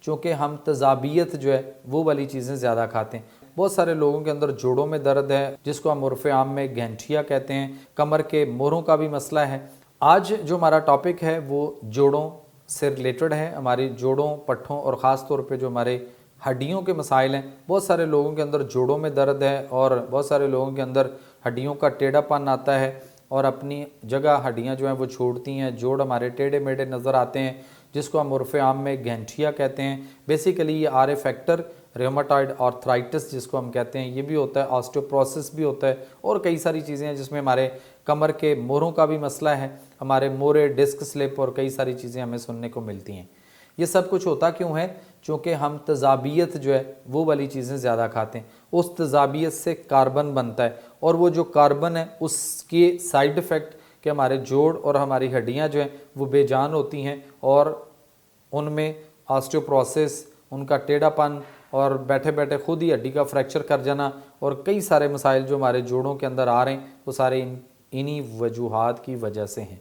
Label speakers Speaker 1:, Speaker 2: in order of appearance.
Speaker 1: چونکہ ہم تضابیت جو ہے وہ والی چیزیں زیادہ کھاتے ہیں۔ بہت سارے لوگوں کے اندر جوڑوں میں درد ہے جس کو ہم عرف عام میں گھنٹیا کہتے ہیں، کمر کے موڑوں کا بھی مسئلہ ہے۔ آج جو ہمارا ٹاپک ہے وہ جوڑوں سے ریلیٹڈ ہے، ہماری جوڑوں، پٹھوں اور خاص طور پہ جو ہمارے ہڈیوں کے مسائل ہیں۔ بہت سارے لوگوں کے اندر جوڑوں میں درد ہے اور بہت سارے لوگوں کے اندر ہڈیوں کا ٹیڑھا پن آتا ہے اور اپنی جگہ ہڈیاں جو ہیں وہ چھوڑتی ہیں، جوڑ ہمارے ٹیڑھے میڑھے نظر آتے ہیں جس کو ہم عرف عام میں گھنٹیا کہتے ہیں۔ بیسیکلی یہ آر اے فیکٹر، ریوماٹائڈ آرتھرائٹس جس کو ہم کہتے ہیں، یہ بھی ہوتا ہے، آسٹیوپروسس بھی ہوتا ہے اور کئی ساری چیزیں ہیں جس میں ہمارے کمر کے موڑوں کا بھی مسئلہ ہے، ہمارے موڑے، ڈسک سلپ اور کئی ساری چیزیں ہمیں سننے کو ملتی ہیں۔ یہ سب کچھ ہوتا کیوں ہے؟ چونکہ ہم تضابیت جو ہے وہ والی چیزیں زیادہ کھاتے ہیں۔ اس تضابیت سے کاربن بنتا ہے اور وہ جو کاربن ہے اس کے سائیڈ ایفیکٹ کہ ہمارے جوڑ اور ہماری ہڈیاں جو ہیں وہ بے جان ہوتی ہیں اور ان میں آسٹیوپروسس، ان کا ٹیڑھا پن اور بیٹھے بیٹھے خود ہی ہڈی کا فریکچر کر جانا اور کئی سارے مسائل جو ہمارے جوڑوں کے اندر آ رہے ہیں وہ سارے انہی وجوہات کی وجہ سے ہیں۔